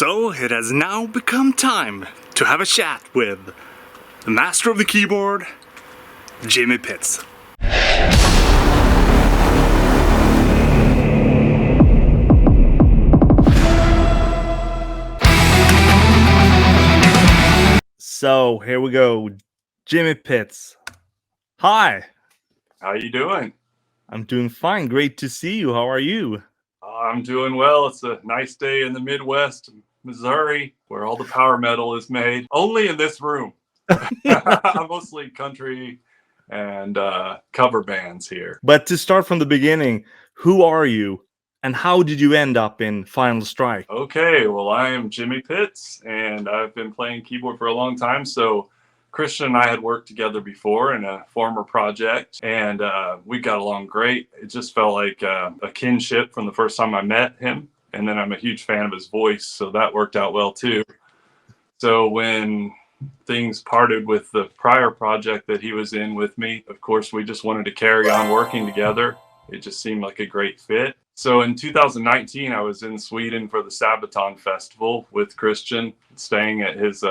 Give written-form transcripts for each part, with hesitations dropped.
So it has now become time to have a chat with the master of the keyboard, Jimmy Pitts. So here we go, Jimmy Pitts. Hi. How you doing? I'm doing fine. Great to see you. How are you? I'm doing well. It's a nice day in the Midwest, Missouri, where all the power metal is made. Only in this room. Mostly country and cover bands here. But to start from the beginning, who are you and how did you end up in Final Strike? Okay, well, I am Jimmy Pitts, and I've been playing keyboard for a long time. So Christian and I had worked together before in a former project, and we got along great. It just felt like a kinship from the first time I met him. And then I'm a huge fan of his voice, so that worked out well too. So when things parted with the prior project that he was in with me, of course, we just wanted to carry on working together. It just seemed like a great fit. So in 2019, I was in Sweden for the Sabaton Festival with Christian, staying at his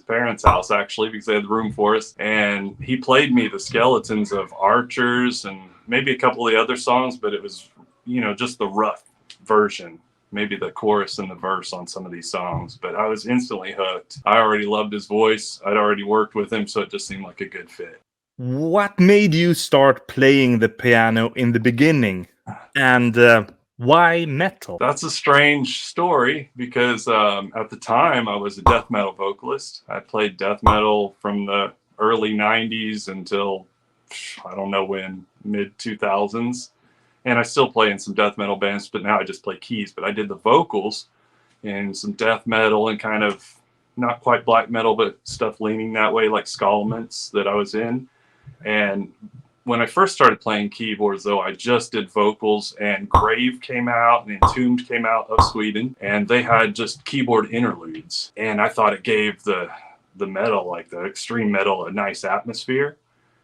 parents' house, actually, because they had room for us. And he played me the skeletons of Archers and maybe a couple of the other songs, but it was, just the rough version, maybe the chorus and the verse on some of these songs. But I was instantly hooked. I already loved his voice. I'd already worked with him, so it just seemed like a good fit. What made you start playing the piano in the beginning? And why metal? That's a strange story because at the time I was a death metal vocalist. I played death metal from the early 90s until, I don't know when, mid 2000s. And I still play in some death metal bands, but now I just play keys. But I did the vocals in some death metal and kind of not quite black metal, but stuff leaning that way, like Skolments that I was in. And when I first started playing keyboards, though, I just did vocals, and Grave came out and Entombed came out of Sweden, and they had just keyboard interludes. And I thought it gave the metal, like the extreme metal, a nice atmosphere.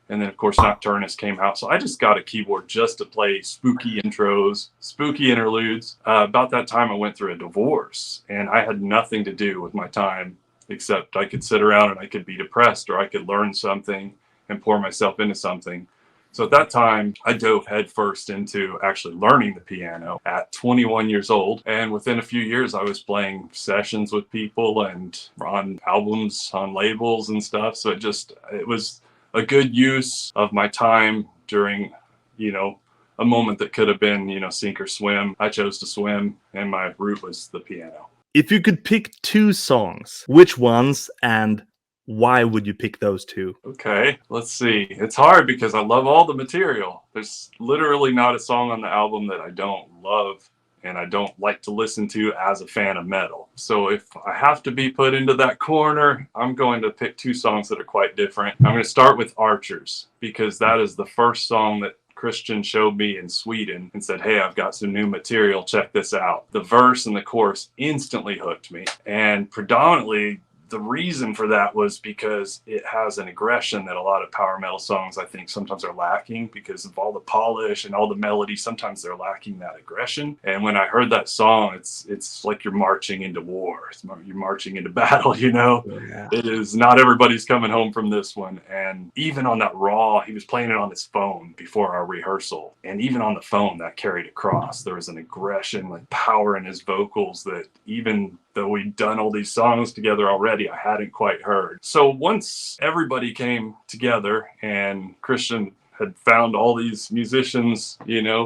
And then, of course, Nocturnus came out. So I just got a keyboard just to play spooky intros, spooky interludes. About that time, I went through a divorce, and I had nothing to do with my time except I could sit around and I could be depressed, or I could learn something and pour myself into something. So at that time, I dove headfirst into actually learning the piano at 21 years old. And within a few years, I was playing sessions with people and on albums, on labels and stuff. So it was a good use of my time during, a moment that could have been, sink or swim. I chose to swim, and my route was the piano. If you could pick two songs, which ones and why would you pick those two? Okay, let's see. It's hard because I love all the material. There's literally not a song on the album that I don't love and I don't like to listen to as a fan of metal. So if I have to be put into that corner, I'm going to pick two songs that are quite different. I'm going to start with Archers because that is the first song that Christian showed me in Sweden and said, "Hey, I've got some new material. Check this out." The verse and the chorus instantly hooked me. And predominantly, the reason for that was because it has an aggression that a lot of power metal songs, I think, sometimes are lacking because of all the polish and all the melody. Sometimes they're lacking that aggression. And when I heard that song, it's like you're marching into war. You're marching into battle, Yeah. It is not everybody's coming home from this one. And even on that raw, he was playing it on his phone before our rehearsal. And even on the phone, that carried across. There was an aggression, like power in his vocals that even though we'd done all these songs together already, I hadn't quite heard. So once everybody came together and Christian had found all these musicians,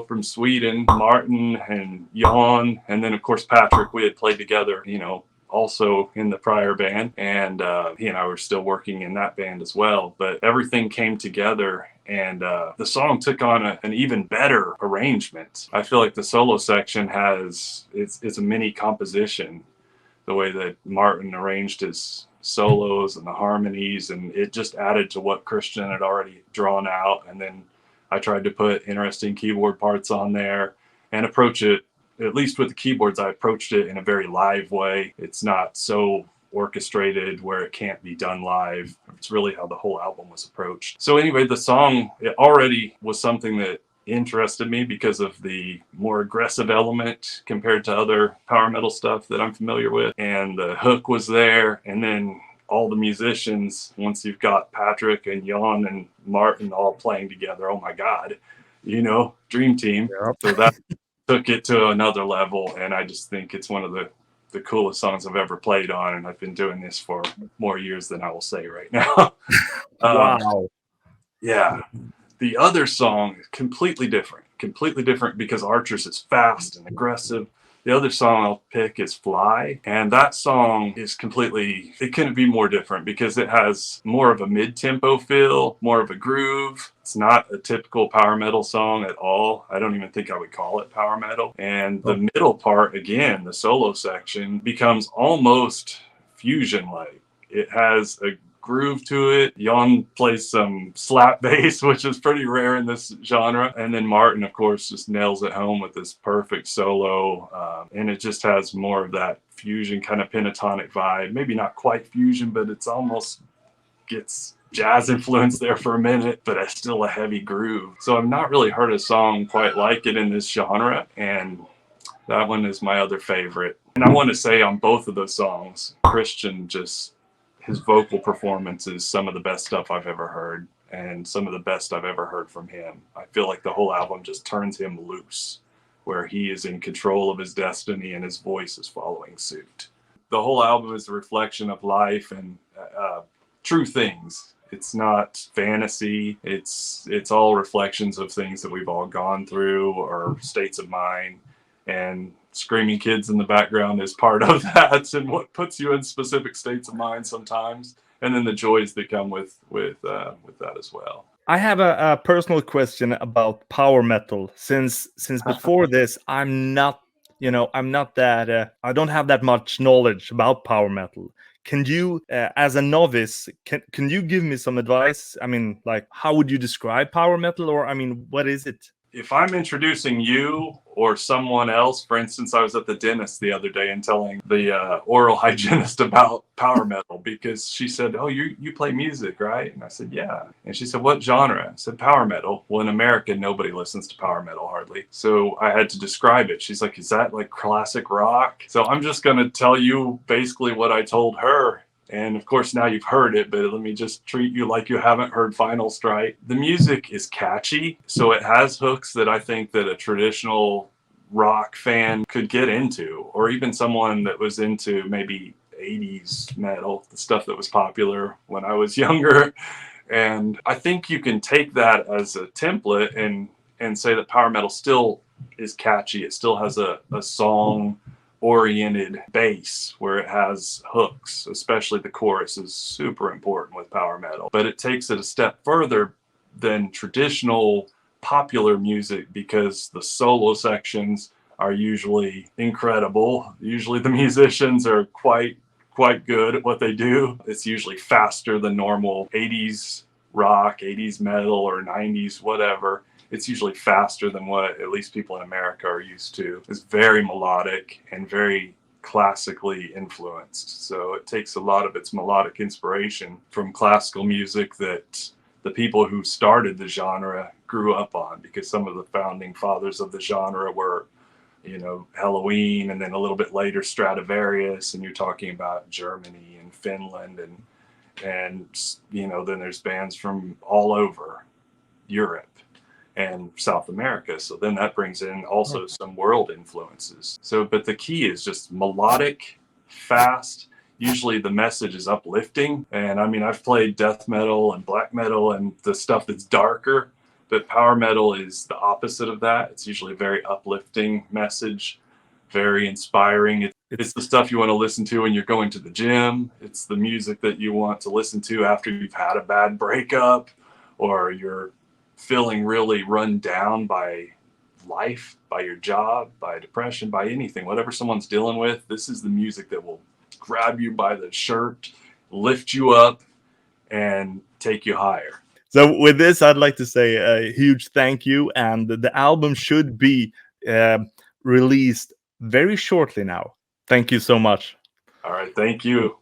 from Sweden, Martin and Jan, and then of course Patrick, we had played together, also in the prior band, and he and I were still working in that band as well. But everything came together, and the song took on an even better arrangement. I feel like the solo section it's a mini composition, the way that Martin arranged his solos and the harmonies, and it just added to what Christian had already drawn out. And then I tried to put interesting keyboard parts on there and approach it, at least with the keyboards, I approached it in a very live way. It's not so orchestrated where it can't be done live. It's really how the whole album was approached. So anyway, the song, it already was something that interested me because of the more aggressive element compared to other power metal stuff that I'm familiar with. And the hook was there. And then all the musicians, once you've got Patrick and Jan and Martin all playing together, oh my God, dream team. Yep. So that took it to another level. And I just think it's one of the coolest songs I've ever played on. And I've been doing this for more years than I will say right now. Wow. Yeah. The other song is completely different because Archers is fast and aggressive. The other song I'll pick is Fly. And that song is it couldn't be more different because it has more of a mid-tempo feel, more of a groove. It's not a typical power metal song at all. I don't even think I would call it power metal. And the middle part, again, the solo section, becomes almost fusion-like. It has a groove to it. Jan plays some slap bass, which is pretty rare in this genre. And then Martin, of course, just nails it home with this perfect solo. And it just has more of that fusion kind of pentatonic vibe. Maybe not quite fusion, but it's almost gets jazz influence there for a minute, but it's still a heavy groove. So I've not really heard a song quite like it in this genre. And that one is my other favorite. And I want to say on both of those songs, Christian his vocal performance is some of the best stuff I've ever heard and some of the best I've ever heard from him. I feel like the whole album just turns him loose, where he is in control of his destiny and his voice is following suit. The whole album is a reflection of life and true things. It's not fantasy. It's all reflections of things that we've all gone through or states of mind. And screaming kids in the background is part of that and what puts you in specific states of mind sometimes, and then the joys that come with that as well. I have a personal question about power metal. Since before this, I'm not that I don't have that much knowledge about power metal. Can you, as a novice, can you give me some advice? I mean, like, how would you describe power metal, or I mean, what is it? If I'm introducing you or someone else, for instance, I was at the dentist the other day and telling the oral hygienist about power metal because she said, "Oh, you play music, right?" And I said, "Yeah." And she said, "What genre?" I said, "Power metal." Well, in America, nobody listens to power metal hardly. So I had to describe it. She's like, "Is that like classic rock?" So I'm just going to tell you basically what I told her. And of course, now you've heard it, but let me just treat you like you haven't heard Final Strike. The music is catchy, so it has hooks that I think that a traditional rock fan could get into, or even someone that was into maybe 80s metal, the stuff that was popular when I was younger. And I think you can take that as a template and say that power metal still is catchy. It still has a song oriented bass where it has hooks, especially the chorus is super important with power metal, but it takes it a step further than traditional popular music because the solo sections are usually incredible. Usually the musicians are quite good at what they do. It's usually faster than normal 80s rock, 80s metal, or 90s whatever. It's usually faster than what at least people in America are used to. It's very melodic and very classically influenced. So it takes a lot of its melodic inspiration from classical music that the people who started the genre grew up on, because some of the founding fathers of the genre were, Halloween, and then a little bit later Stradivarius, and you're talking about Germany and Finland and then there's bands from all over Europe and South America. So then that brings in also some world influences. So, but the key is just melodic, fast. Usually the message is uplifting. And I mean, I've played death metal and black metal and the stuff that's darker, but power metal is the opposite of that. It's usually a very uplifting message, very inspiring. It's the stuff you want to listen to when you're going to the gym. It's the music that you want to listen to after you've had a bad breakup, or you're feeling really run down by life, by your job, by depression, by anything, whatever someone's dealing with. This is the music that will grab you by the shirt, lift you up, and take you higher. So with this, I'd like to say a huge thank you, and the album should be released very shortly now. Thank you so much. All right, thank you.